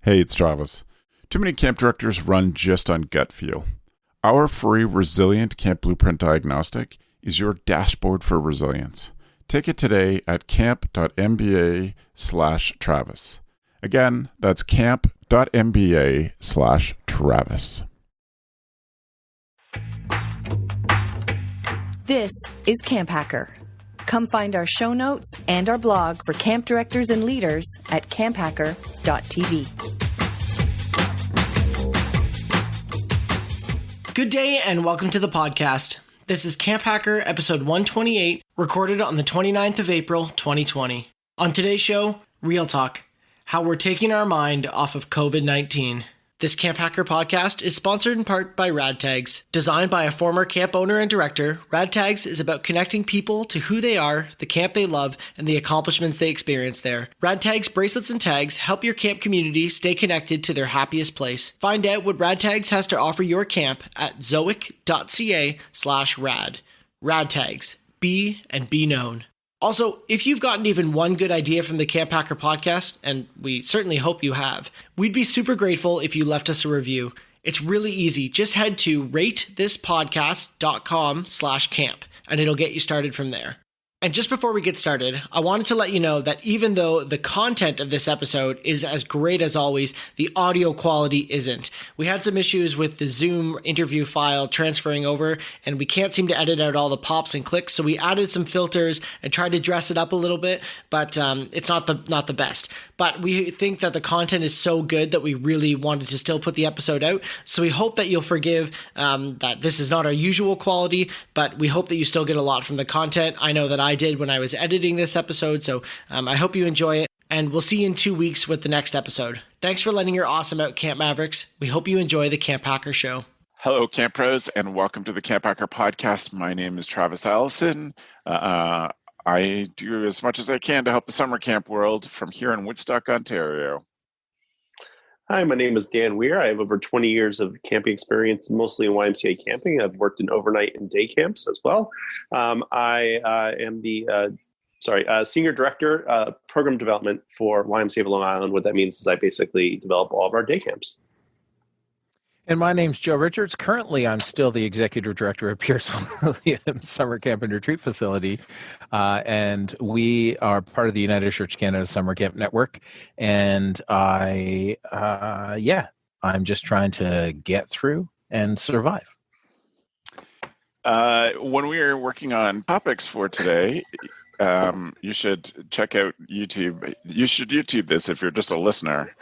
Hey, it's Travis. Too many camp directors run just on gut feel. Our free Resilient Camp Blueprint Diagnostic is your dashboard for resilience. Take it today at camp.mba/Travis. Again, that's camp.mba/Travis. This is CampHacker. Come find our show notes and our blog for camp directors and leaders at camphacker.tv. Good day and welcome to the podcast. This is CampHacker episode 128, recorded on the 29th of April, 2020. On today's show, Real Talk, how we're taking our mind off of COVID-19. This CampHacker podcast is sponsored in part by RadTags. Designed by a former camp owner and director, RadTags is about connecting people to who they are, the camp they love, and the accomplishments they experience there. RadTags bracelets and tags help your camp community stay connected to their happiest place. Find out what RadTags has to offer your camp at zoic.ca/rad. RadTags. Be and be known. Also, if you've gotten even one good idea from the CampHacker podcast, and we certainly hope you have, we'd be super grateful if you left us a review. It's really easy. Just head to ratethispodcast.com/camp, and it'll get you started from there. And just before we get started, I wanted to let you know that even though the content of this episode is as great as always, the audio quality isn't. We had some issues with the Zoom interview file transferring over, and we can't seem to edit out all the pops and clicks, so we added some filters and tried to dress it up a little bit, but it's not the best. But we think that the content is so good that we really wanted to still put the episode out, so we hope that you'll forgive that this is not our usual quality, but we hope that you still get a lot from the content. I know that I did when I was editing this episode, so I hope you enjoy it, and we'll see you in 2 weeks with the next episode. Thanks for letting your awesome out, Camp Mavericks. We hope you enjoy the CampHacker show. Hello, Camp Pros, and welcome to the CampHacker podcast. My name is Travis Allison. I do as much as I can to help the summer camp world from here in Woodstock, Ontario. Hi, my name is Dan Weir. I have over 20 years of camping experience, mostly in YMCA camping. I've worked in overnight and day camps as well. I am the Senior Director, Program Development for YMCA of Long Island. What that means is I basically develop all of our day camps. And my name's Joe Richards. Currently, I'm still the Executive Director of Pierce Williams Summer Camp and Retreat Facility. And we are part of the United Church Canada Summer Camp Network. And I'm just trying to get through and survive. When we are working on topics for today, you should check out YouTube. You should YouTube this if you're just a listener,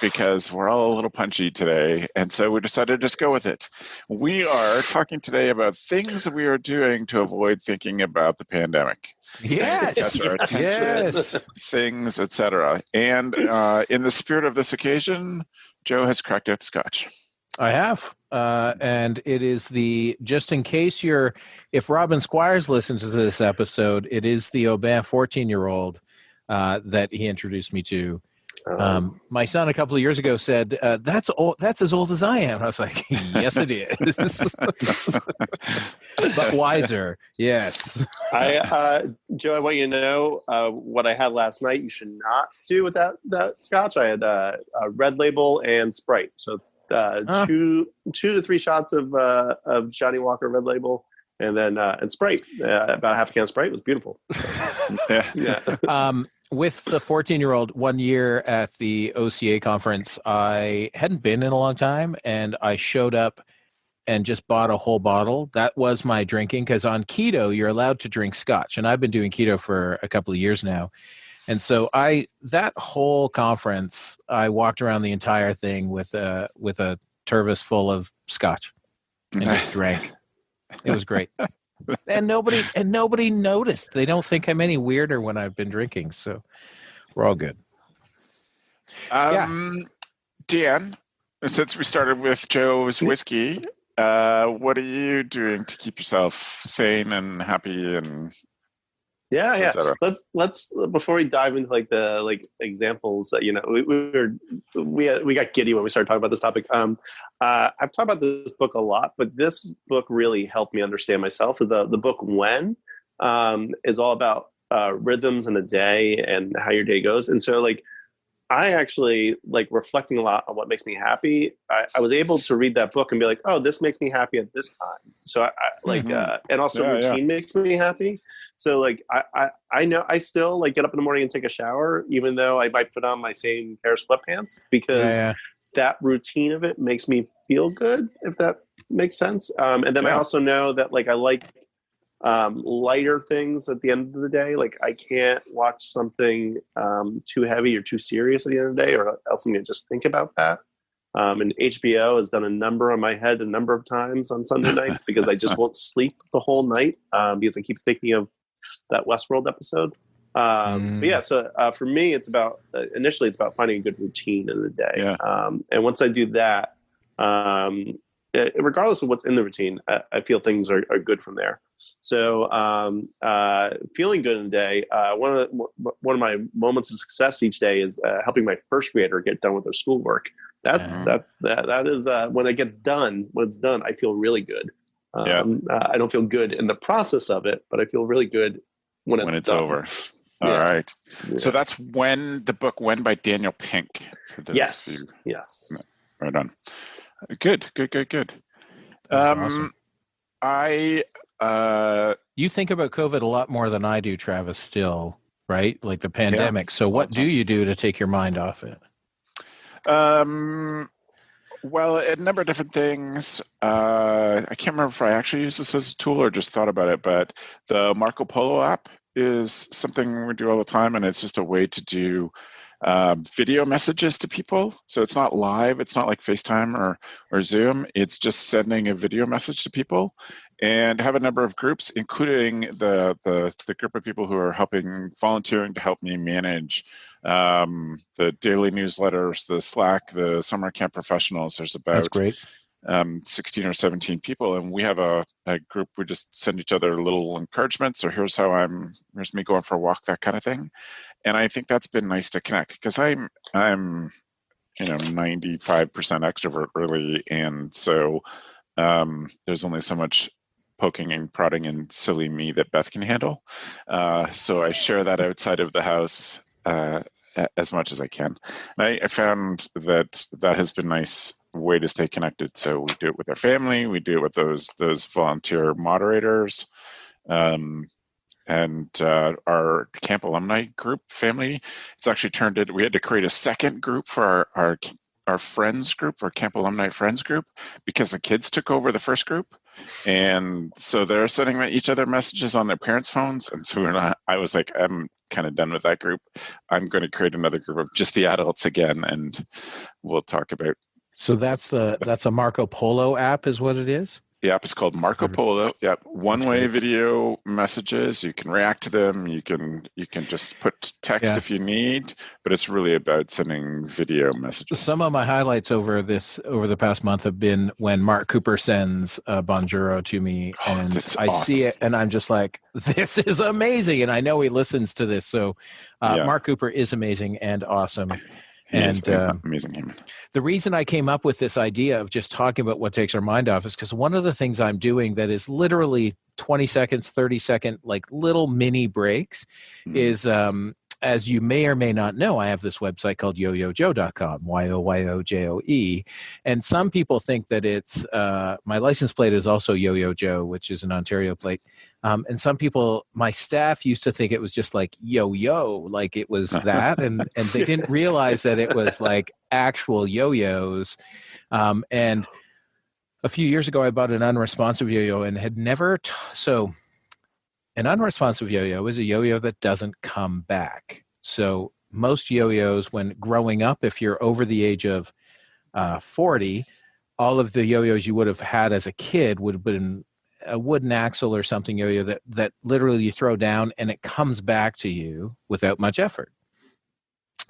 because we're all a little punchy today. And so we decided to just go with it. We are talking today about things we are doing to avoid thinking about the pandemic. Yes. Our attention, Yes. Things, etc. And in the spirit of this occasion, Joe has cracked out scotch. I have. And it is just in case if Robin Squires listens to this episode, it is the Aubin 14-year-old that he introduced me to. My son a couple of years ago said, that's as old as I am. I was like, yes, it is. But wiser. Yes. Joe, I want you to know what I had last night. You should not do with that scotch. I had a Red Label and Sprite. So 2 to 3 shots of Johnny Walker Red Label, and then and Sprite, about half a can of Sprite. It was beautiful. Yeah. With the 14-year-old, 1 year at the OCA conference, I hadn't been in a long time, and I showed up and just bought a whole bottle. That was my drinking, because on keto, you're allowed to drink scotch, and I've been doing keto for a couple of years now. And so that whole conference, I walked around the entire thing with a Tervis full of scotch and just drank. It was great. And nobody noticed. They don't think I'm any weirder when I've been drinking. So we're all good. Dan, since we started with Joe's whiskey, what are you doing to keep yourself sane and happy and Yeah. Let's before we dive into the examples that we got giddy when we started talking about this topic. I've talked about this book a lot, but this book really helped me understand myself. The book When is all about rhythms in a day and how your day goes. And so I actually like reflecting a lot on what makes me happy. I was able to read that book and be like, oh, this makes me happy at this time. So I like, and also routine makes me happy. So like, I know I still like get up in the morning and take a shower, even though I might put on my same pair of sweatpants, because that routine of it makes me feel good, if that makes sense. And then I also know that like, I like lighter things at the end of the day. Like I can't watch something too heavy or too serious at the end of the day, or else I'm going to just think about that. And HBO has done a number on my head a number of times on Sunday nights because I just won't sleep the whole night because I keep thinking of that Westworld episode. But yeah, so for me, it's about initially it's about finding a good routine in the day. And once I do that, regardless of what's in the routine, I feel things are good from there. So feeling good in the day, one of my moments of success each day is helping my first grader get done with their schoolwork. That is when it gets done. When it's done, I feel really good. I don't feel good in the process of it, but I feel really good when it's done. Over. All right. So that's When by Daniel Pink. Yes. Right on. Good. Awesome. You think about COVID a lot more than I do, Travis, still, right? Like the pandemic. So what do you do to take your mind off it? Well, a number of different things. I can't remember if I actually use this as a tool or just thought about it, but the Marco Polo app is something we do all the time, and it's just a way to do video messages to people. So it's not live. It's not like FaceTime or Zoom. It's just sending a video message to people, and have a number of groups, including the group of people who are volunteering to help me manage the daily newsletters, the Slack, the summer camp professionals. There's about That's great. 16 or 17 people, and we have a group. We just send each other little encouragements, or here's me going for a walk, that kind of thing. And I think that's been nice to connect, because I'm 95% extrovert really, and so there's only so much poking and prodding and silly me that Beth can handle. So I share that outside of the house as much as I can. And I found that has been nice way to stay connected. So we do it with our family, we do it with those volunteer moderators, and our camp alumni group family. It's actually turned into, we had to create a second group for our friends group, our camp alumni friends group, because the kids took over the first group. And so they're sending each other messages on their parents' phones. And so I was like, I'm kind of done with that group. I'm going to create another group of just the adults again, and we'll talk about. So that's a Marco Polo app is what it is? The app is called Marco Polo. Yeah, one-way video messages. You can react to them. You can just put text if you need, but it's really about sending video messages. Some of my highlights over the past month have been when Mark Cooper sends a Bonjoro to me, and I see it, and I'm just like, this is amazing. And I know he listens to this, so Mark Cooper is amazing and awesome. And amazing human. The reason I came up with this idea of just talking about what takes our mind off is because one of the things I'm doing that is literally 20 seconds, 30-second, like little mini breaks is, as you may or may not know, I have this website called yoyojoe.com, YOYOJOE. And some people think that it's, my license plate is also Yo-Yo Joe, which is an Ontario plate. And some people, my staff used to think it was just like yo-yo, like it was that. And they didn't realize that it was like actual yo-yos. And a few years ago, I bought an unresponsive yo-yo and had never, so an unresponsive yo-yo is a yo-yo that doesn't come back. So most yo-yos, when growing up, if you're over the age of 40, all of the yo-yos you would have had as a kid would have been a wooden axle or something yo-yo that literally you throw down and it comes back to you without much effort.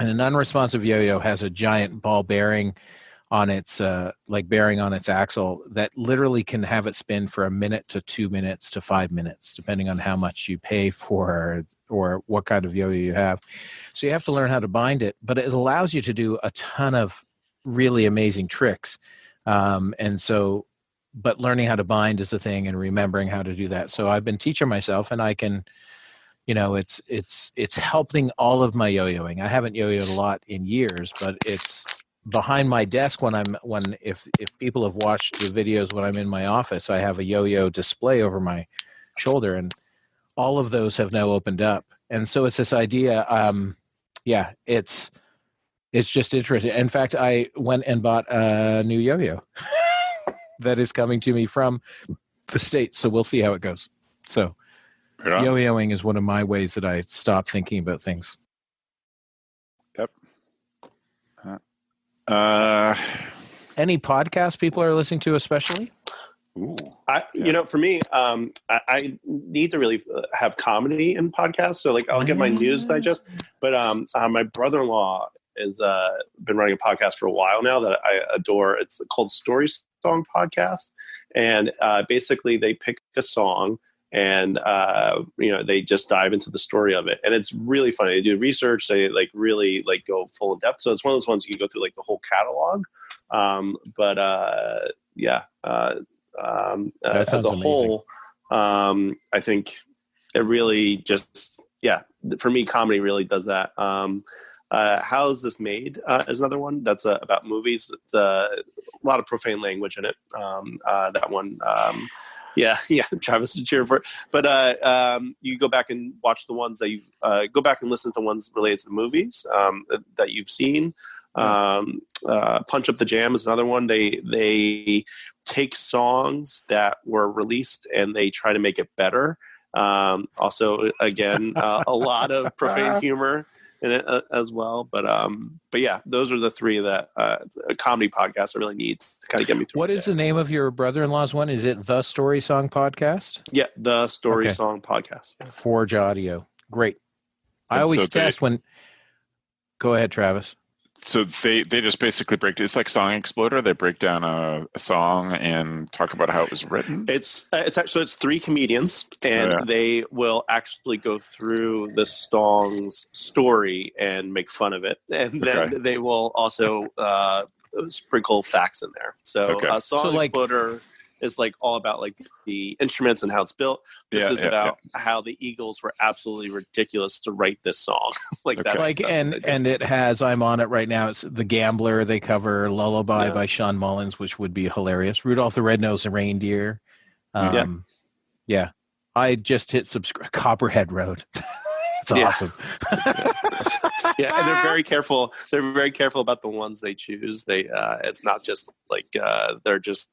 And an unresponsive yo-yo has a giant ball bearing on its bearing on its axle that literally can have it spin for 1 minute to 2 minutes to 5 minutes, depending on how much you pay for or what kind of yo-yo you have. So you have to learn how to bind it, but it allows you to do a ton of really amazing tricks. But learning how to bind is the thing, and remembering how to do that. So I've been teaching myself, and I can it's helping all of my yo-yoing. I haven't yo-yoed a lot in years, but it's behind my desk if people have watched the videos when I'm in my office, I have a yo-yo display over my shoulder, and all of those have now opened up. And so it's this idea. It's just interesting. In fact, I went and bought a new yo-yo that is coming to me from the States. So we'll see how it goes. So yo-yoing is one of my ways that I stop thinking about things. Yep. Any podcasts people are listening to, especially? Ooh. For me, I need to really have comedy in podcasts. So like I'll get my news digest, but my brother-in-law has been running a podcast for a while now that I adore. It's called Story Song Podcast. And basically they pick a song and, they just dive into the story of it. And it's really funny. They do research. They really go full in depth. So it's one of those ones you can go through the whole catalog. As a amazing. whole, I think it really just, for me, comedy really does that. How's This Made is another one that's about movies. It's a lot of profane language in it. That one, Travis is cheering for it. But you go back and watch the ones that you go back and listen to ones related to the movies that you've seen. Punch Up the Jam is another one. They take songs that were released and they try to make it better. Also, again, a lot of profane humor in it as well. But yeah, those are the three that a comedy podcast I really need to kind of get me through. What is the name of your brother-in-law's one? Is it The Story Song Podcast? Yeah, The Story Song Podcast. Forge Audio. Great. I always test when... Go ahead, Travis. So they just basically it's like Song Exploder. They break down a song and talk about how it was written. It's three comedians, and they will actually go through the song's story and make fun of it, and then they will also sprinkle facts in there. So Song Exploder is all about the instruments and how it's built. This is about how the Eagles were absolutely ridiculous to write this song. And it has, I'm on it right now. It's The Gambler. They cover Lullaby by Sean Mullins, which would be hilarious. Rudolph the Red-Nosed Reindeer. I just hit subscribe. Copperhead Road. It's awesome. And they're very careful. They're very careful about the ones they choose. It's not just they're just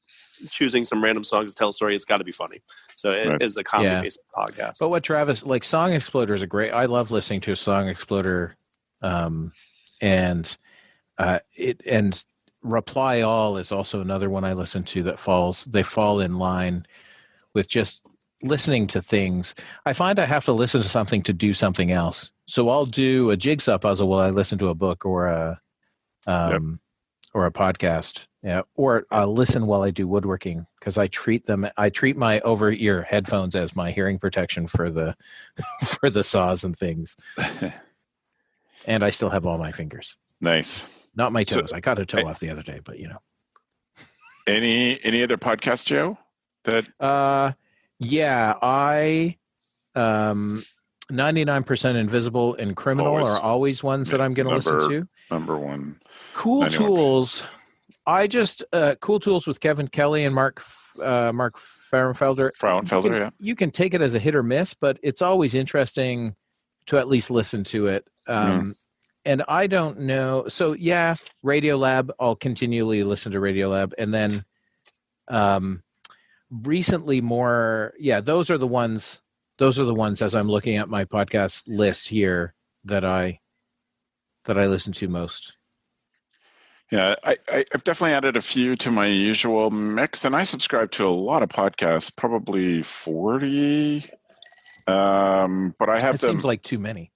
choosing some random songs to tell a story. It's got to be funny. So it is a comedy-based podcast. But what Travis, Song Exploder is I love listening to a Song Exploder, and Reply All is also another one I listen to that they fall in line with just listening to things. I find I have to listen to something to do something else. So I'll do a jigsaw puzzle while I listen to a book or a podcast. Or I'll listen while I do woodworking because I treat my over-ear headphones as my hearing protection for the saws and things. And I still have all my fingers. Nice. Not my toes. I got a toe off the other day, but Any other podcast, Joe? That I 99% Invisible and Criminal are always ones that I'm going to listen to. Number one. Cool 91. Tools. I just Cool Tools with Kevin Kelly and Mark Frauenfelder. You can take it as a hit or miss, but it's always interesting to at least listen to it. And I don't know. So Radiolab. I'll continually listen to Radiolab, and then recently more. Yeah, those are the ones. Those are the ones as I'm looking at my podcast list here that I listen to most. Yeah, I've definitely added a few to my usual mix, and I subscribe to a lot of podcasts, probably 40. But I have them. Seems like too many.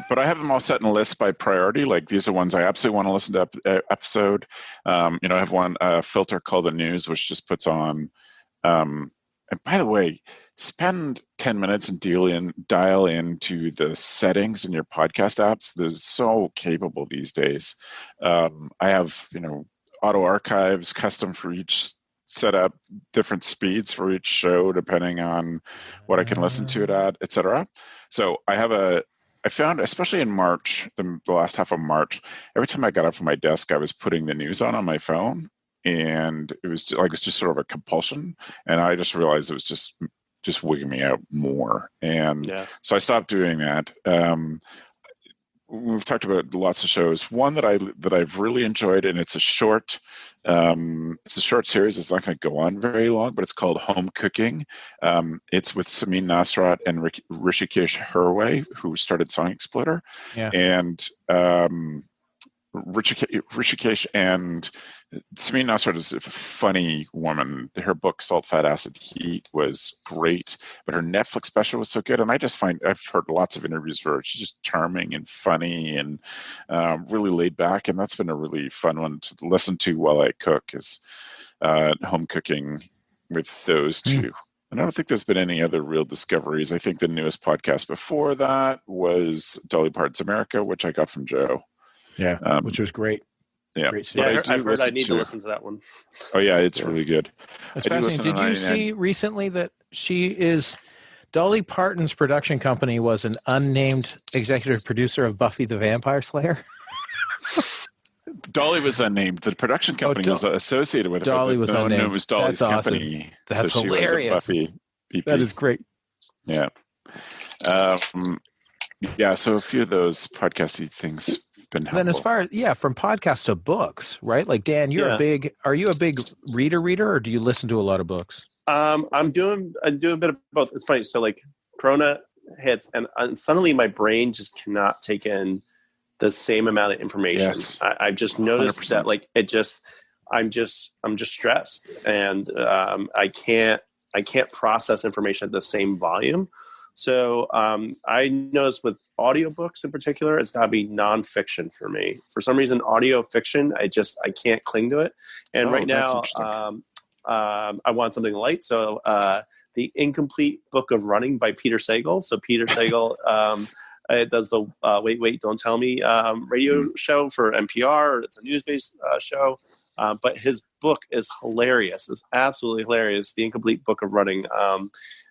But I have them all set in lists by priority. These are ones I absolutely want to listen to episode. I have one filter called The News, which just puts on. And by the way, spend 10 minutes and dial into the settings in your podcast apps. They're so capable these days. I have, auto archives custom for each set up different speeds for each show depending on what I can listen to it at, etc. So I found, especially in March, the last half of March, every time I got up from my desk, I was putting the news on my phone, and it was just sort of a compulsion. And I just realized it was just wigging me out more. And so I stopped doing that. We've talked about lots of shows. One that I've really enjoyed, and it's a short series. It's not going to go on very long, but it's called Home Cooking. It's with Samin Nasrat and Rishikesh Hirway, who started Song Exploder. Yeah. And Rishikesh and Samin Nasrat is a funny woman. Her book Salt, Fat, Acid, Heat was great, but her Netflix special was so good. And I've heard lots of interviews for her. She's just charming and funny and really laid back. And that's been a really fun one to listen to while I cook, is Home Cooking with those two. And I don't think there's been any other real discoveries. I think the newest podcast before that was Dolly Parton's America, which I got from Joe. Yeah, which was great. Yeah, great I've heard I need to listen to that one. Oh yeah, it's really good. It's fascinating. Did you see recently that Dolly Parton's production company was an unnamed executive producer of Buffy the Vampire Slayer? Dolly was unnamed. The production company was associated with it. Dolly was unnamed. It was Dolly's company. That's so hilarious. She was a Buffy BP. That is great. Yeah. So a few of those podcasty things been helpful. Then as far as, from podcasts to books, right? Like, Dan, are you a big reader, or do you listen to a lot of books? I do a bit of both. It's funny. So like Corona hits and suddenly my brain just cannot take in the same amount of information. Yes. I've just noticed 100%. that like I'm just stressed, and I can't process information at the same volume. So I noticed with audiobooks in particular, it's got to be nonfiction for me. For some reason, audio fiction, I can't cling to it. And right now, I want something light. So the Incomplete Book of Running by Peter Sagal. So Peter Sagal does the Wait, Don't Tell Me radio show for NPR. It's a news-based show. But his book is hilarious. It's absolutely hilarious. The Incomplete Book of Running.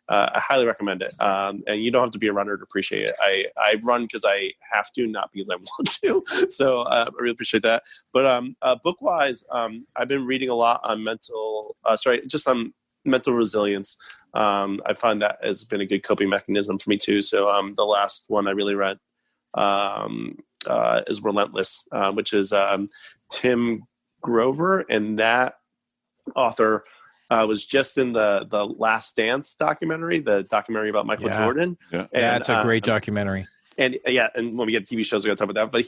I highly recommend it. And you don't have to be a runner to appreciate it. I run because I have to, not because I want to. So I really appreciate that. But book-wise, I've been reading a lot on mental resilience. I find that has been a good coping mechanism for me too. So the last one I really read is Relentless, which is Tim Grover, and that author was just in the Last Dance documentary, the documentary about Michael Jordan. Yeah, it's a great documentary. And and when we get TV shows, we're going to talk about that. But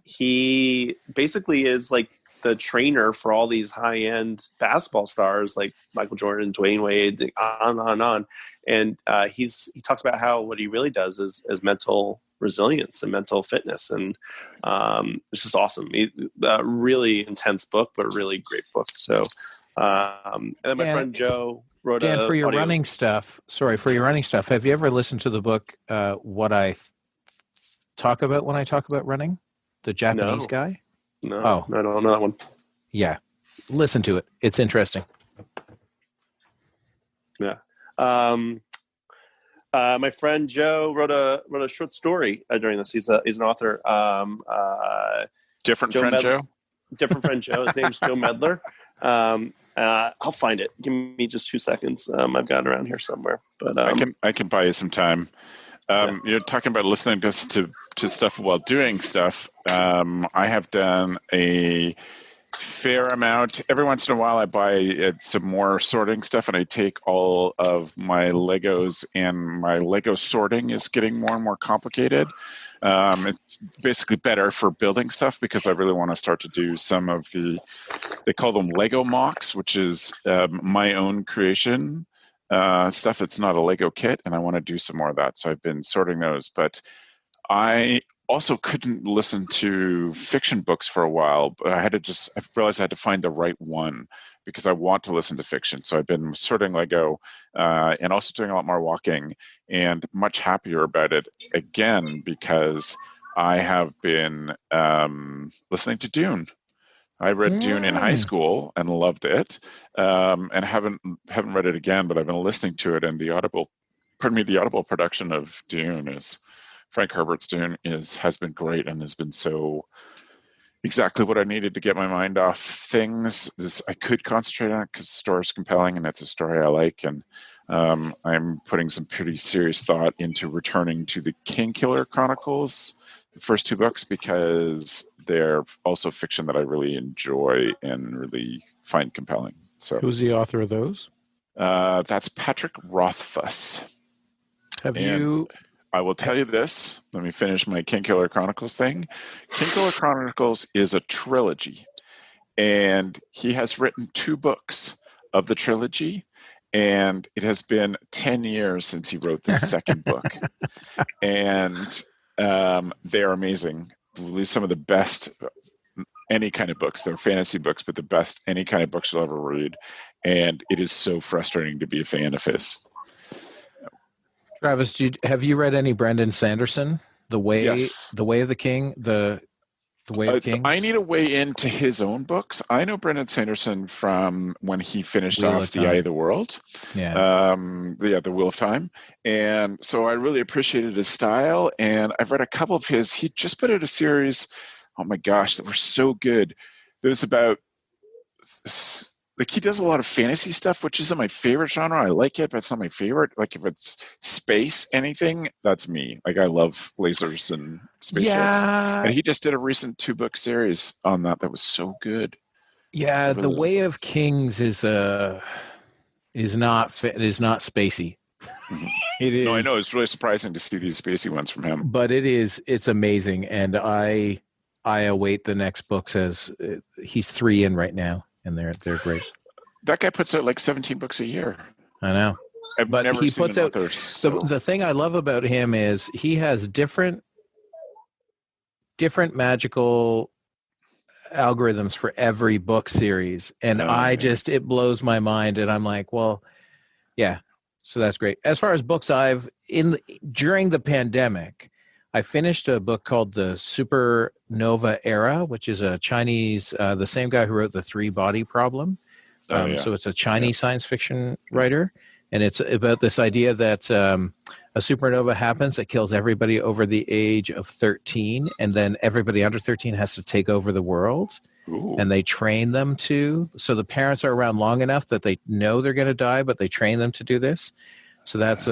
he basically is like the trainer for all these high-end basketball stars like Michael Jordan, Dwayne Wade, on. And he talks about how what he really does is mental resilience and mental fitness. And it's just awesome. Really intense book, but a really great book. So, and then my friend Joe wrote for your running stuff. Have you ever listened to the book, What I Talk About When I Talk About Running? The Japanese guy? No, I don't know that one. Yeah. Listen to it. It's interesting. Yeah. My friend Joe wrote a short story during this. He's an author. Different friend Joe? Different friend Joe. His name's Joe Medler. I'll find it. Give me just 2 seconds. I've got it around here somewhere. But I can buy you some time. You're talking about listening to stuff while doing stuff. I have done a fair amount. Every once in a while I buy some more sorting stuff, and I take all of my Legos, and my Lego sorting is getting more and more complicated. It's basically better for building stuff because I really want to start to do some of they call them Lego mocks, which is my own creation stuff. It's not a Lego kit, and I want to do some more of that. So I've been sorting those, but I also couldn't listen to fiction books for a while. But I realized I had to find the right one because I want to listen to fiction. So I've been sorting Lego and also doing a lot more walking, and much happier about it again because I have been listening to Dune. I read Dune in high school and loved it, and haven't read it again. But I've been listening to it, and the audible production of Dune is Frank Herbert's Dune has been great and has been so exactly what I needed to get my mind off things. I could concentrate on it because the story is compelling and it's a story I like, and I'm putting some pretty serious thought into returning to the Kingkiller Chronicles, the first 2 books, because they're also fiction that I really enjoy and really find compelling. So, who's the author of those? That's Patrick Rothfuss. I will tell you this. Let me finish my Kingkiller Chronicles thing. Kingkiller Chronicles is a trilogy, and he has written 2 books of the trilogy, and it has been 10 years since he wrote the second book. And they're amazing. Some of the best any kind of books. They're fantasy books, but the best any kind of books you'll ever read. And it is so frustrating to be a fan of his. Travis, have you read any Brandon Sanderson? Yes. The Way of the King, the Way of Kings? I need a way into his own books. I know Brandon Sanderson from when he finished off The Eye of the World. Yeah. The Wheel of Time. And so I really appreciated his style. And I've read a couple of his. He just put out a series, oh my gosh, that were so good. That was about, like, he does a lot of fantasy stuff, which isn't my favorite genre. I like it, but it's not my favorite. Like, if it's space anything, that's me. Like, I love lasers and spaceships. Yeah. And he just did a recent 2-book series on that was so good. Yeah, The Way of Kings is not spacey. It is. No, I know. It's really surprising to see these spacey ones from him. But it's amazing, and I await the next books. As he's 3 in right now. And they're great. That guy puts out like 17 books a year. I know. But he puts out the thing I love about him is he has different magical algorithms for every book series. And it blows my mind. And I'm like, well, yeah. So that's great. As far as books during the pandemic, I finished a book called The Supernova Era, which is a Chinese, the same guy who wrote The 3-Body Problem. So it's a Chinese science fiction writer. And it's about this idea that a supernova happens that kills everybody over the age of 13. And then everybody under 13 has to take over the world. Ooh. And they train them to. So the parents are around long enough that they know they're going to die, but they train them to do this. So that's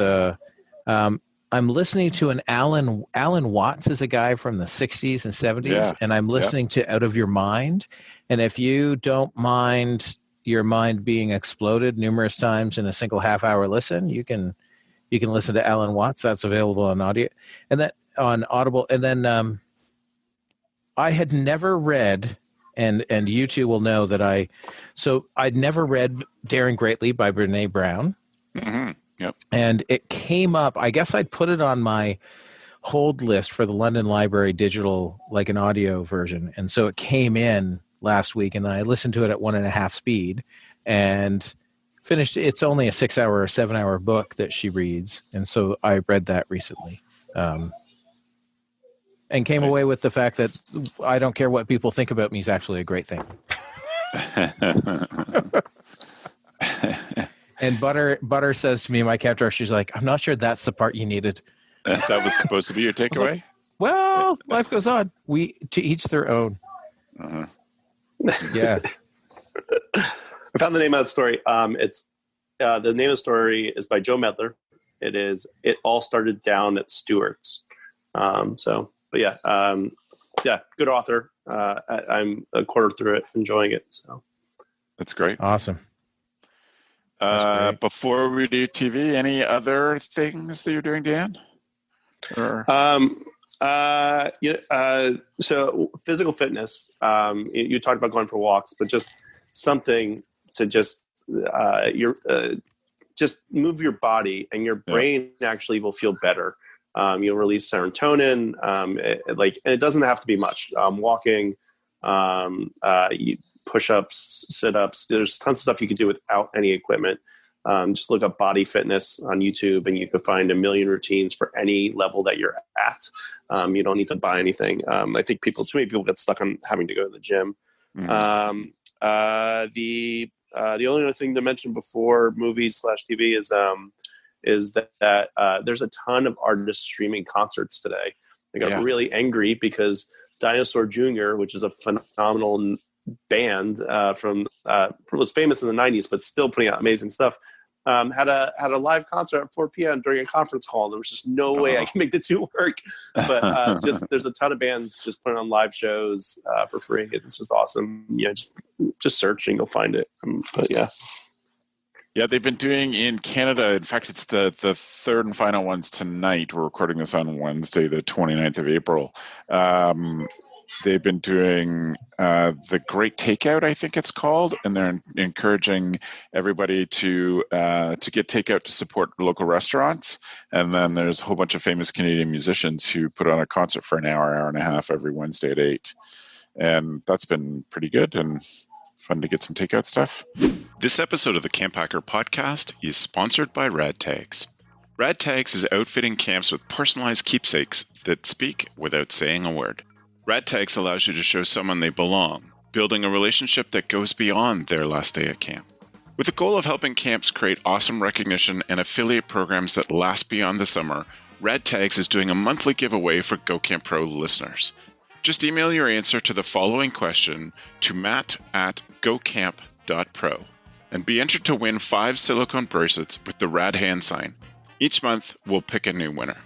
I'm listening to an Alan Watts is a guy from the 60s and 70s, and I'm listening to Out of Your Mind. And if you don't mind your mind being exploded numerous times in a single half-hour listen, you can listen to Alan Watts. That's available on audio and that on Audible. And then I had never read, and you two will know that I'd never read Daring Greatly by Brene Brown. Mm-hmm. Yep. And it came up, I guess I'd put it on my hold list for the London Library digital, like an audio version. And so it came in last week, and then I listened to it at 1.5 speed and finished. It's only a 6-hour or 7-hour book that she reads. And so I read that recently. And came away with the fact that I don't care what people think about me is actually a great thing. And Butter says to me, my cat director, she's like, I'm not sure that's the part you needed. That was supposed to be your takeaway? Like, well, life goes on. To each their own. Uh-huh. Yeah. I found the name of the story. It's the name of the story is by Joe Medler. It all started down at Stewart's. Good author. I'm a quarter through it, enjoying it. So that's great. Awesome. Before we do TV, any other things that you're doing, Dan? Or? So physical fitness. You talked about going for walks, but just something to just move your body, and your brain actually will feel better. You'll release serotonin. And it doesn't have to be much. Walking, push-ups, sit-ups. There's tons of stuff you can do without any equipment. Just look up body fitness on YouTube, and you can find a million routines for any level that you're at. You don't need to buy anything. I think too many people get stuck on having to go to the gym. The only other thing to mention before movies/TV is that there's a ton of artists streaming concerts today. They got really angry because Dinosaur Jr., which is a phenomenal band was famous in the 90s, but still putting out amazing stuff, had a live concert at 4 p.m. during a conference call. There was just no way I can make the two work. But there's a ton of bands just putting on live shows for free. It's just awesome. Yeah, just search and you'll find it. But yeah. Yeah, they've been doing in Canada. In fact, it's the third and final ones tonight. We're recording this on Wednesday, the 29th of April. They've been doing the Great Takeout, I think it's called, and they're encouraging everybody to get takeout to support local restaurants. And then there's a whole bunch of famous Canadian musicians who put on a concert for an hour and a half every Wednesday at 8. And that's been pretty good and fun to get some takeout stuff. This episode of the CampHacker podcast is sponsored by Rad Tags. Rad Tags is outfitting camps with personalized keepsakes that speak without saying a word. Rad Tags allows you to show someone they belong, building a relationship that goes beyond their last day at camp. With the goal of helping camps create awesome recognition and affiliate programs that last beyond the summer, Rad Tags is doing a monthly giveaway for Go Camp Pro listeners. Just email your answer to the following question to matt@gocamp.pro and be entered to win 5 silicone bracelets with the Rad hand sign. Each month, we'll pick a new winner.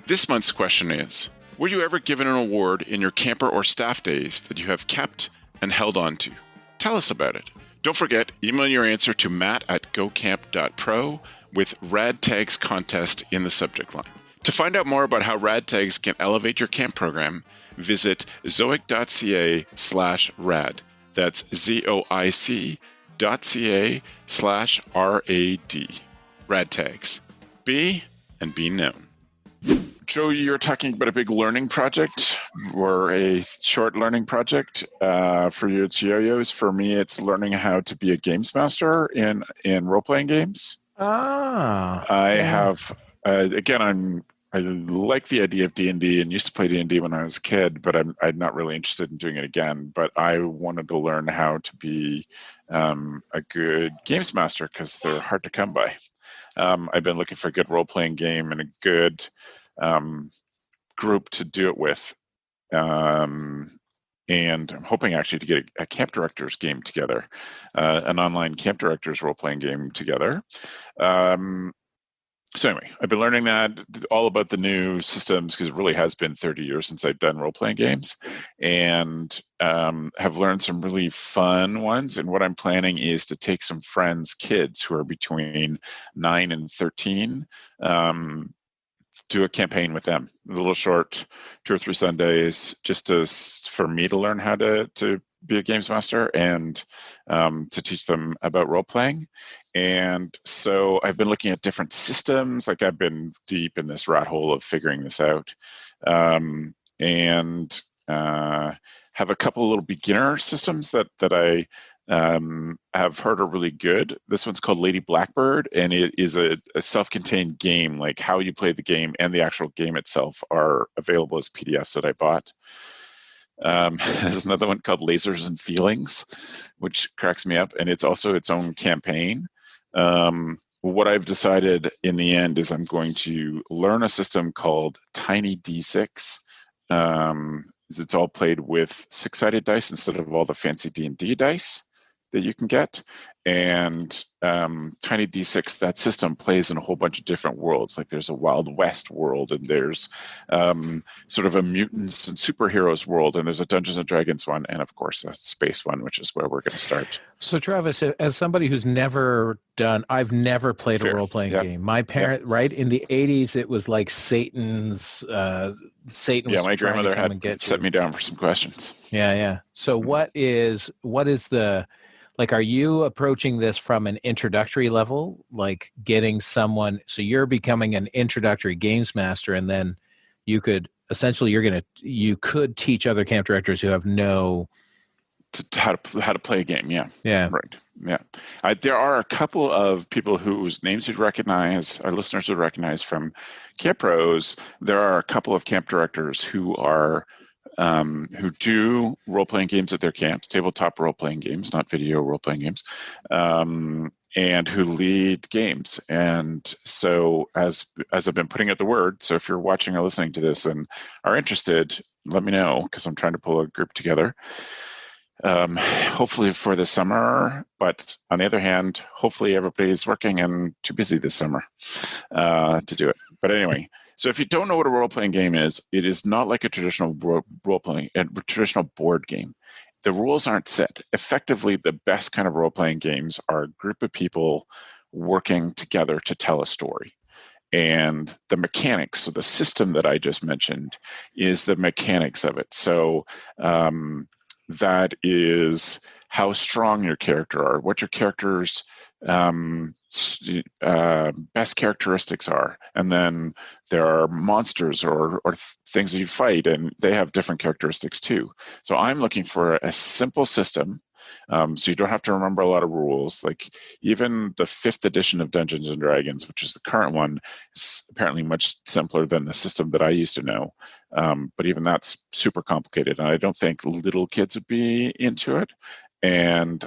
This month's question is, were you ever given an award in your camper or staff days that you have kept and held on to? Tell us about it. Don't forget, email your answer to matt@gocamp.pro with Rad Tags contest in the subject line. To find out more about how Rad Tags can elevate your camp program, visit zoic.ca/rad. That's zoic.ca/RAD. Rad Tags. Be and be known. Joe, you're talking about a big learning project or a short learning project for you. It's yo-yos. For me, it's learning how to be a games master in role-playing games. Have, again, I like the idea of D&D and used to play D&D when I was a kid, but I'm not really interested in doing it again. But I wanted to learn how to be a good games master because they're hard to come by. I've been looking for a good role-playing game and a good group to do it with. And I'm hoping actually to get a camp directors game together, an online camp directors role-playing game together. So anyway, I've been learning that all about the new systems because it really has been 30 years since I've done role-playing games, and have learned some really fun ones. And what I'm planning is to take some friends' kids who are between 9 and 13, do a campaign with them, a little short, 2 or 3 Sundays, just for me to learn how to be a games master and to teach them about role-playing. And so I've been looking at different systems. Like I've been deep in this rat hole of figuring this out, and have a couple of little beginner systems that I have heard are really good. This one's called Lady Blackbird, and it is a self-contained game. Like how you play the game and the actual game itself are available as PDFs that I bought. There's another one called Lasers and Feelings, which cracks me up, and it's also its own campaign. What I've decided in the end is I'm going to learn a system called Tiny D6. It's all played with 6-sided dice instead of all the fancy D&D dice that you can get. And Tiny D6, that system plays in a whole bunch of different worlds. Like there's a Wild West world, and there's sort of a mutants and superheroes world, and there's a Dungeons and Dragons one, and of course a space one, which is where we're going to start. So Travis, as somebody who's I've never played a role-playing game. My parent, right, in the 80s, it was like Satan was my grandmother had set me down for some questions. Yeah. So what is the, like, are you approaching this from an introductory level, like getting someone, so you're becoming an introductory games master, and then you could essentially, you could teach other camp directors who have how to play a game. Yeah. Right. Yeah. There are a couple of people whose names you'd recognize, our listeners would recognize from Camp Pros. There are a couple of camp directors who are who do role-playing games at their camps, tabletop role-playing games, not video role-playing games, and who lead games. And so as I've been putting out the word, so if you're watching or listening to this and are interested, let me know, because I'm trying to pull a group together. Hopefully for the summer, but on the other hand, hopefully everybody's working and too busy this summer to do it. But anyway, so if you don't know what a role-playing game is, it is not like a traditional role-playing, a traditional board game. The rules aren't set. Effectively, the best kind of role-playing games are a group of people working together to tell a story. And the mechanics, so the system that I just mentioned, is the mechanics of it. So that is how strong your character are, what your character's best characteristics are, and then there are monsters or things that you fight, and they have different characteristics too. So I'm looking for a simple system, so you don't have to remember a lot of rules. Like even the 5th edition of Dungeons and Dragons, which is the current one, is apparently much simpler than the system that I used to know. But even that's super complicated, and I don't think little kids would be into it. And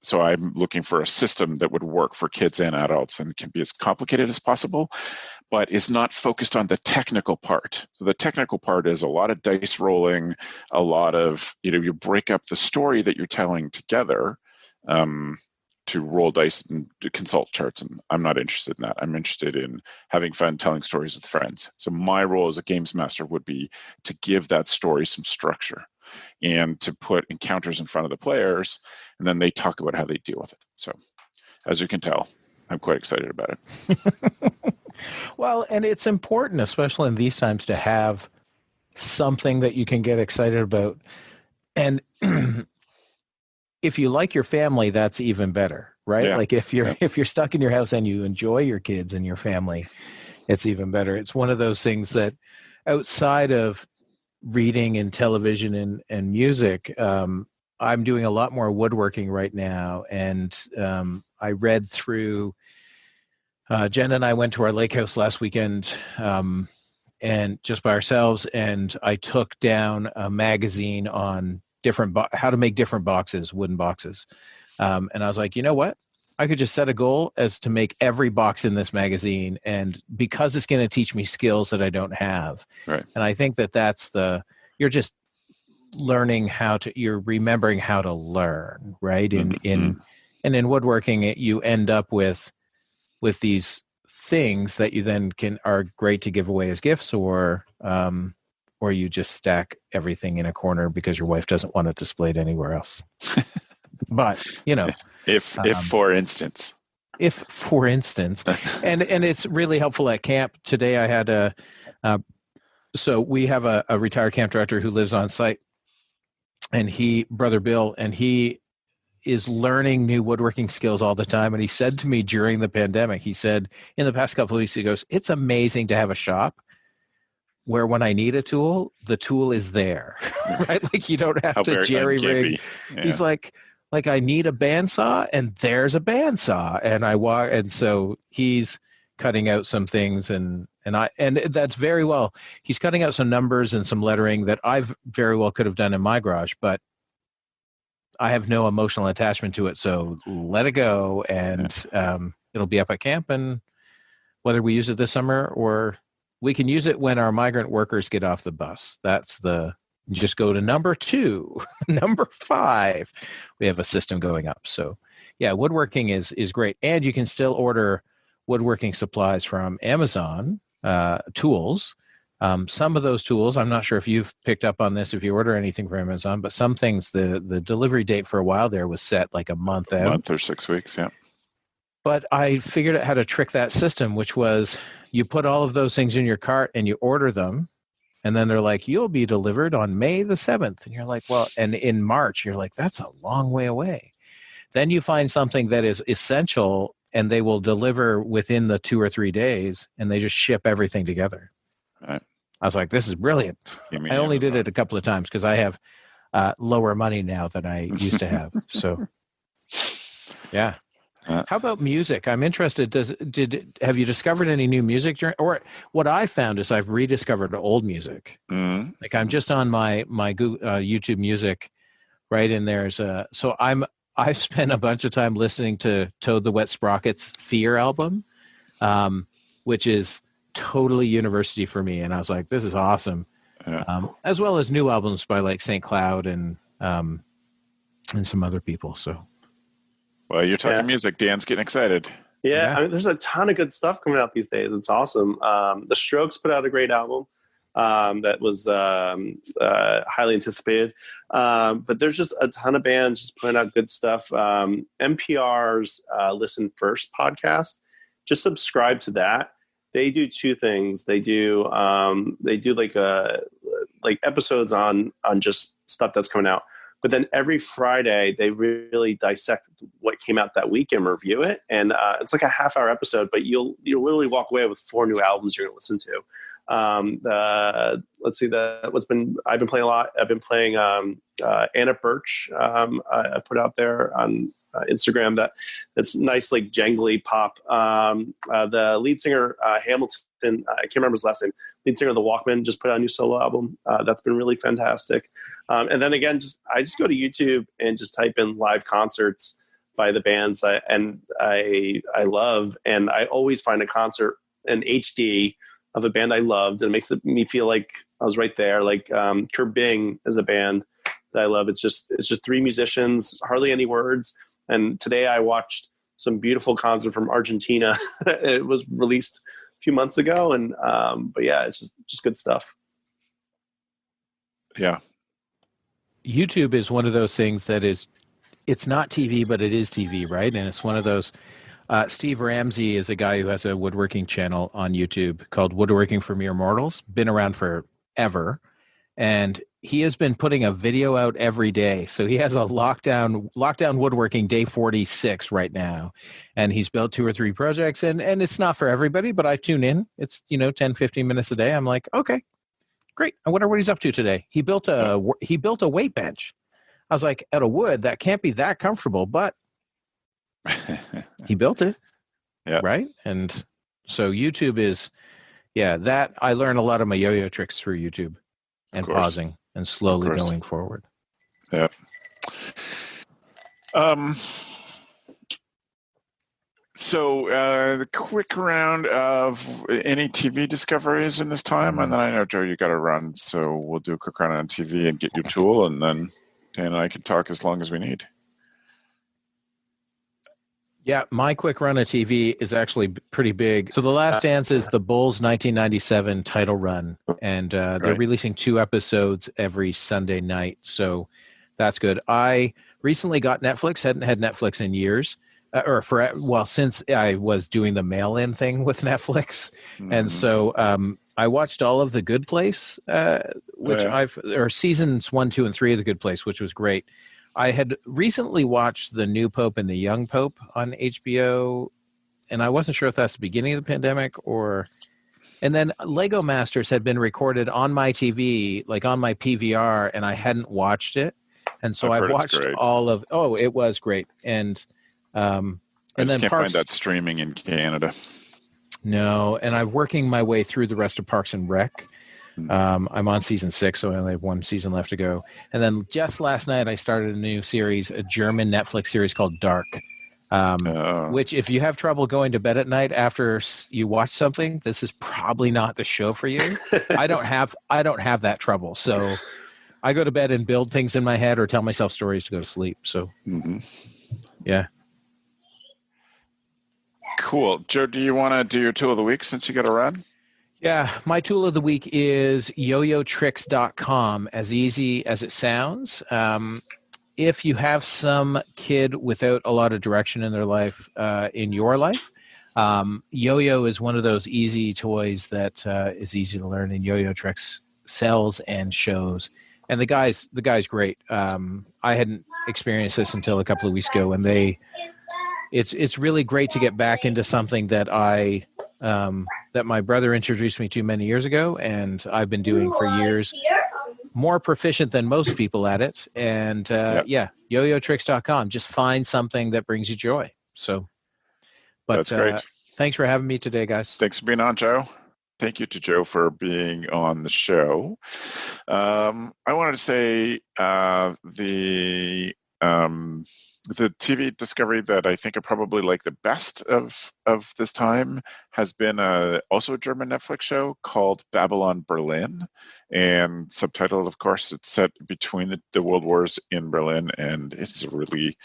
so I'm looking for a system that would work for kids and adults and can be as complicated as possible, but is not focused on the technical part. So the technical part is a lot of dice rolling, a lot of, you break up the story that you're telling together to roll dice and to consult charts. And I'm not interested in that. I'm interested in having fun telling stories with friends. So my role as a games master would be to give that story some structure and to put encounters in front of the players, and then they talk about how they deal with it. So as you can tell, I'm quite excited about it. Well, and it's important, especially in these times, to have something that you can get excited about. And if you like your family, that's even better, right? Yeah. Like if you're stuck in your house and you enjoy your kids and your family, it's even better. It's one of those things that outside of reading and television and music, I'm doing a lot more woodworking right now. And I read through, Jen and I went to our lake house last weekend and just by ourselves, and I took down a magazine on how to make different boxes, wooden boxes. And I was like, you know what? I could just set a goal as to make every box in this magazine, and because it's going to teach me skills that I don't have. Right. And I think that's you're just learning you're remembering how to learn, right? And in woodworking, you end up with these things that you then are great to give away as gifts, or you just stack everything in a corner because your wife doesn't want it displayed anywhere else. But if for instance, and it's really helpful at camp. Today I had so we have a retired camp director who lives on site, and Brother Bill, and he is learning new woodworking skills all the time. And he said to me during the pandemic, he said in the past couple of weeks, he goes, it's amazing to have a shop where when I need a tool, the tool is there, right? Like you don't have to jerry rig. Yeah. He's like I need a bandsaw, and there's a bandsaw, and and so he's cutting out some things, and that's very well. He's cutting out some numbers and some lettering that I've very well could have done in my garage, but I have no emotional attachment to it, so let it go, and it'll be up at camp, and whether we use it this summer or we can use it when our migrant workers get off the bus. Just go to number 2, number 5. We have a system going up. So yeah, woodworking is great. And you can still order woodworking supplies from Amazon, tools. Some of those tools, I'm not sure if you've picked up on this, if you order anything from Amazon, but some things, the delivery date for a while there was set like a month out. A month or 6 weeks, yeah. But I figured out how to trick that system, which was you put all of those things in your cart and you order them. And then they're like, you'll be delivered on May the 7th. And you're like, well, and in March, you're like, that's a long way away. Then you find something that is essential and they will deliver within the 2 or 3 days, and they just ship everything together. Right. I was like, this is brilliant. I only did it a couple of times because I have lower money now than I used to have. So, yeah. How about music? I'm interested. Have you discovered any new music? Or what I found is I've rediscovered old music. Mm-hmm. Like I'm just on my Google, YouTube Music, right? And I've spent a bunch of time listening to Toad the Wet Sprocket's Fear album, which is totally university for me. And I was like, this is awesome. Yeah. As well as new albums by like St. Cloud and some other people. So. Well, you're talking music. Dan's getting excited. Yeah, I mean, there's a ton of good stuff coming out these days. It's awesome. The Strokes put out a great album that was highly anticipated. But there's just a ton of bands just putting out good stuff. NPR's Listen First podcast, just subscribe to that. They do two things. They do like episodes on just stuff that's coming out. But then every Friday, they really dissect what came out that week and review it. And it's like a half-hour episode, but you'll literally walk away with 4 new albums you're going to listen to. Let's see, I've been playing a lot. I've been playing Anna Birch. I put out there on Instagram that's nice, like jangly pop. The lead singer Hamilton, I can't remember his last name. Lead singer of the Walkmen just put out a new solo album. That's been really fantastic. And then again, I just go to YouTube and just type in live concerts by the bands I love, and I always find a concert in HD of a band I loved, and it makes me feel like I was right there. Like Kurt Bing is a band that I love. It's just 3 musicians, hardly any words. And today I watched some beautiful concert from Argentina. It was released a few months ago, and but yeah, it's just good stuff. Yeah. YouTube is one of those things that it's not TV, but it is TV, right? And it's one of those, Steve Ramsey is a guy who has a woodworking channel on YouTube called Woodworking for Mere Mortals, been around forever. And he has been putting a video out every day. So he has a lockdown woodworking day 46 right now. And he's built 2 or 3 projects, and it's not for everybody, but I tune in. It's, 10, 15 minutes a day. I'm like, okay, great. I wonder what he's up to today. He built a weight bench. I was like, out of wood, that can't be that comfortable, but he built it. Yeah. Right. And so YouTube is, that I learn a lot of my yo-yo tricks through YouTube and pausing and slowly going forward. Yeah. So the quick round of any TV discoveries in this time, and then I know, Joe, you got to run, so we'll do a quick round on TV and get your tool, and then Dan and I can talk as long as we need. Yeah, my quick run of TV is actually pretty big. So The Last Dance is the Bulls' 1997 title run, and they're releasing 2 episodes every Sunday night, so that's good. I recently got Netflix, hadn't had Netflix in years, since I was doing the mail-in thing with Netflix, and so I watched all of The Good Place, seasons 1, 2, and 3 of The Good Place, which was great. I had recently watched The New Pope and the Young Pope on HBO, and I wasn't sure if that's the beginning of the pandemic and then Lego Masters had been recorded on my TV, like on my PVR, and I hadn't watched it. And so I've watched all of, it was great. And I can't find that streaming in Canada. No, and I'm working my way through the rest of Parks and Rec. I'm on season 6, so I only have 1 season left to go. And then just last night, I started a new series, a German Netflix series called Dark, which if you have trouble going to bed at night after you watch something, this is probably not the show for you. I don't have that trouble. So I go to bed and build things in my head or tell myself stories to go to sleep. So, yeah. Cool. Joe, do you want to do your tool of the week since you got to run? Yeah, my tool of the week is yoyotricks.com, as easy as it sounds. If you have some kid without a lot of direction in their life, yo-yo is one of those easy toys that is easy to learn, and Yo-Yo Tricks sells and shows. And the guy's great. I hadn't experienced this until a couple of weeks ago, and it's really great to get back into something that that my brother introduced me to many years ago, and I've been doing for years. More proficient than most people at it. And yoyotricks.com. Just find something that brings you joy. So But That's great. Thanks for having me today, guys. Thanks for being on, Joe. Thank you to Joe for being on the show. I wanted to say the TV discovery that I think I probably like the best of this time has been also a German Netflix show called Babylon Berlin, and subtitled, of course, it's set between the world wars in Berlin, and it's a really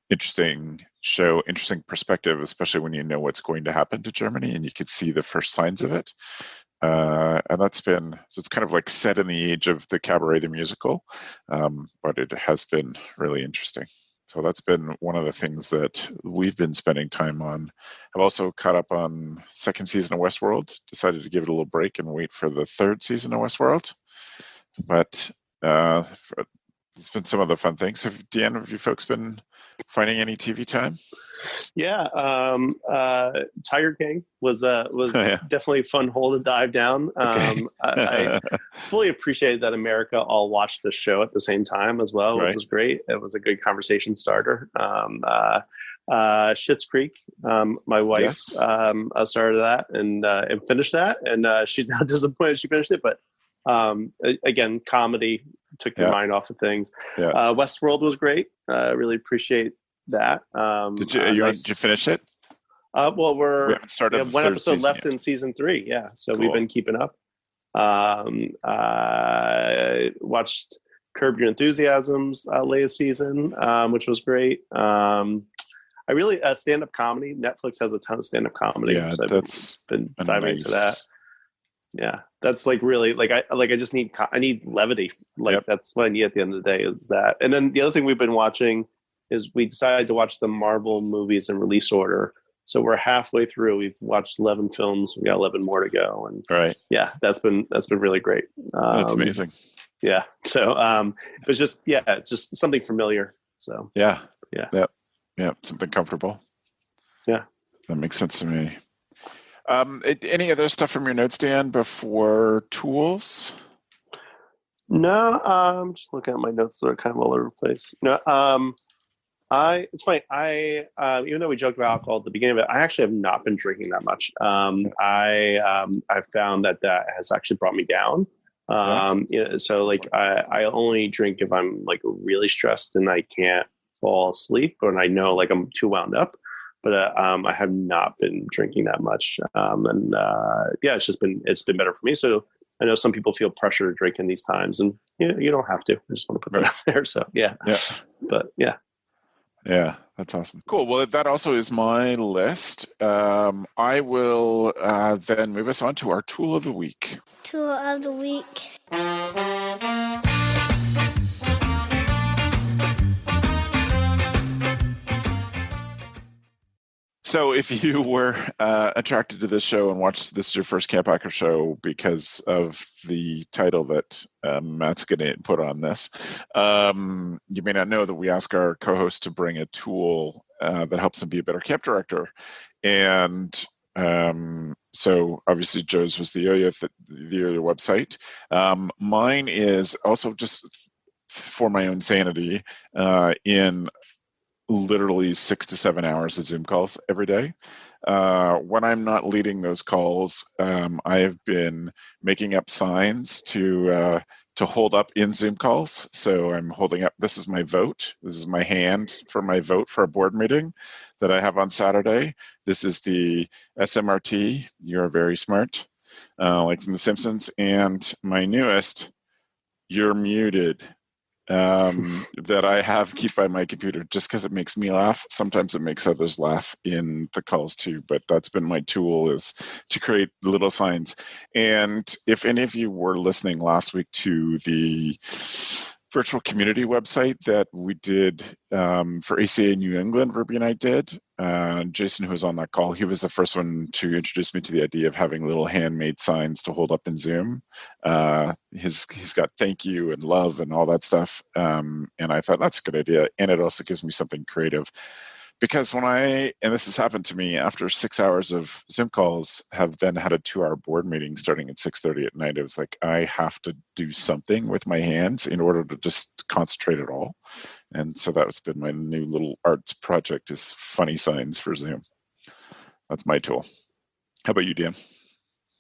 interesting show, interesting perspective, especially when you know what's going to happen to Germany and you could see the first signs of it. And it's kind of like set in the age of the Cabaret the musical, but it has been really interesting. So that's been one of the things that we've been spending time on. I've also caught up on second season of Westworld, decided to give it a little break and wait for the third season of Westworld. But it's been some of the fun things. Deanne, have you folks been finding any TV time? Yeah, Tiger King was definitely a fun hole to dive down. I fully appreciate that America all watched the show at the same time as well, which was great. It was a good conversation starter. Schitt's Creek, my wife started that and finished that, and she's now disappointed she finished it, but again, comedy took your mind off of things. Westworld was great. Really appreciate that. Did you finich it? Well, we haven't started one episode left in season 3. Yeah, so we've been keeping up. Watched Curb Your Enthusiasm's latest season, which was great. I really stand-up comedy. Netflix has a ton of stand-up comedy. Yeah, so that's been diving into that. Yeah, that's like really I just need levity. That's what I need at the end of the day is that. And then the other thing we've been watching is we decided to watch the Marvel movies in release order. So we're halfway through. We've watched 11 films. We got 11 more to go. And yeah, that's been really great. That's amazing. Yeah. So it's just something familiar. So yeah, something comfortable. Yeah, that makes sense to me. Any other stuff from your notes, Dan, before tools? No, I'm just looking at my notes that are kind of all over the place. No, it's funny. Even though we joked about alcohol at the beginning of it, I actually have not been drinking that much. I found that has actually brought me down. So I only drink if I'm like really stressed and I can't fall asleep, or I know like I'm too wound up. But I have not been drinking that much, it's been better for me. So I know some people feel pressure to drink in these times, and you don't have to. I just want to put that out there. So yeah, that's awesome. Cool. Well, that also is my list. I will then move us on to our tool of the week. Tool of the week. So if you were attracted to this show and watched this is your first CampHacker show because of the title that Matt's going to put on this, you may not know that we ask our co-host to bring a tool that helps them be a better camp director. And so obviously Joe's was the Yo-Yo website. Mine is also just for my own sanity in literally 6 to 7 hours of Zoom calls every day. When I'm not leading those calls, I have been making up signs to hold up in Zoom calls. So I'm holding up, this is my vote. This is my hand for my vote for a board meeting that I have on Saturday. This is the SMRT, you're very smart, like from The Simpsons. And my newest, you're muted. That I have keep by my computer just because it makes me laugh. Sometimes it makes others laugh in the calls too, but that's been my tool, is to create little signs. And if any of you were listening last week to the virtual community website that we did for ACA New England, Ruby and I did, Jason, who was on that call, he was the first one to introduce me to the idea of having little handmade signs to hold up in Zoom. He's got thank you and love and all that stuff. And I thought that's a good idea. And it also gives me something creative. Because and this has happened to me after 6 hours of Zoom calls, have then had a 2-hour board meeting starting at 6:30 at night. It was like, I have to do something with my hands in order to just concentrate at all. And so that's been my new little arts project, is funny signs for Zoom. That's my tool. How about you, Dan?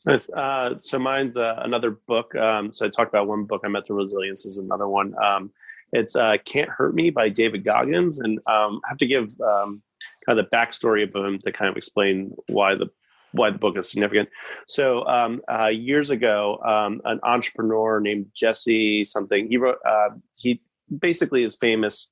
Nice. So mine's another book. So I talked about one book. Mental Resilience is another one. It's Can't Hurt Me by David Goggins. And I have to give kind of the backstory of him to kind of explain why the book is significant. So years ago, an entrepreneur named Jesse something, he wrote, he basically is famous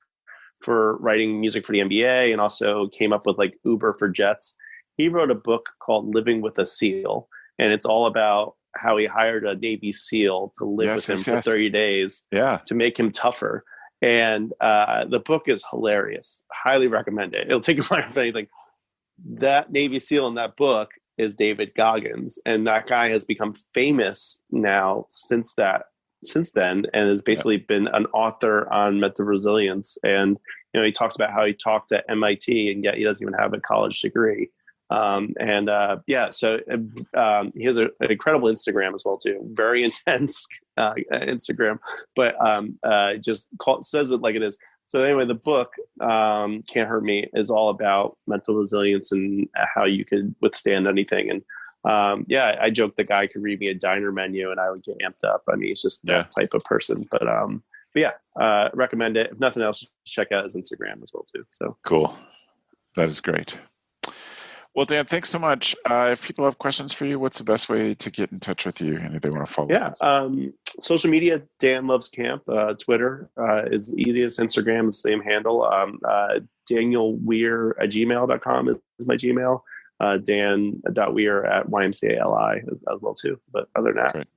for writing music for the NBA and also came up with like Uber for jets. He wrote a book called Living with a SEAL. And it's all about how he hired a Navy SEAL to live with him for 30 days to make him tougher. And the book is hilarious. Highly recommend it. It'll take you fire, if anything. That Navy SEAL in that book is David Goggins. And that guy has become famous now since then, and has basically been an author on mental resilience. And, he talks about how he talked at MIT and yet he doesn't even have a college degree. So he has an incredible Instagram as well too. Very intense Instagram, but says it like it is. So anyway, the book Can't Hurt Me is all about mental resilience and how you could withstand anything. And I joke the guy could read me a diner menu and I would get amped up. I mean, he's just that type of person. But recommend it. If nothing else, check out his Instagram as well too. So cool. That is great. Well, Dan, thanks so much. If people have questions for you, what's the best way to get in touch with you and if they want to follow up? Social media, Dan Loves Camp. Twitter is the easiest. Instagram is the same handle. DanielWeir@gmail.com is my Gmail. Dan.Weir@YMCALI as well too. But other than that, great.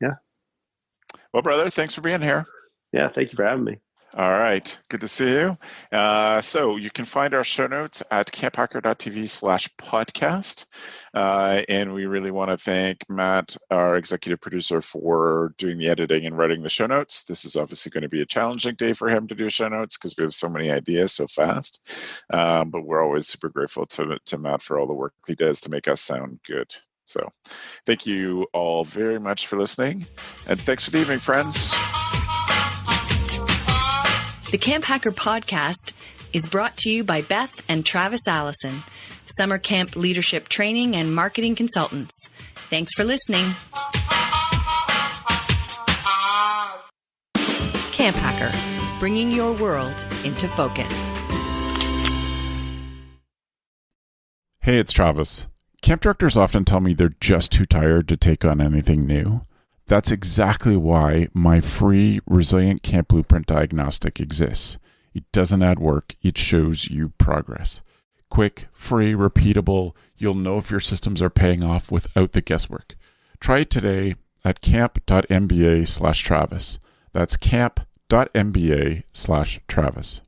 Well, brother, thanks for being here. Yeah, thank you for having me. All right. Good to see you. So you can find our show notes at camphacker.tv/podcast. And we really want to thank Matt, our executive producer, for doing the editing and writing the show notes. This is obviously going to be a challenging day for him to do show notes because we have so many ideas so fast. But we're always super grateful to Matt for all the work he does to make us sound good. So thank you all very much for listening. And thanks for the evening, friends. The CampHacker podcast is brought to you by Beth and Travis Allison, summer camp leadership training and marketing consultants. Thanks for listening. CampHacker, bringing your world into focus. Hey, it's Travis. Camp directors often tell me they're just too tired to take on anything new. That's exactly why my free Resilient Camp Blueprint Diagnostic exists. It doesn't add work, it shows you progress. Quick, free, repeatable, you'll know if your systems are paying off without the guesswork. Try it today at camp.mba/Travis. That's camp.mba/Travis.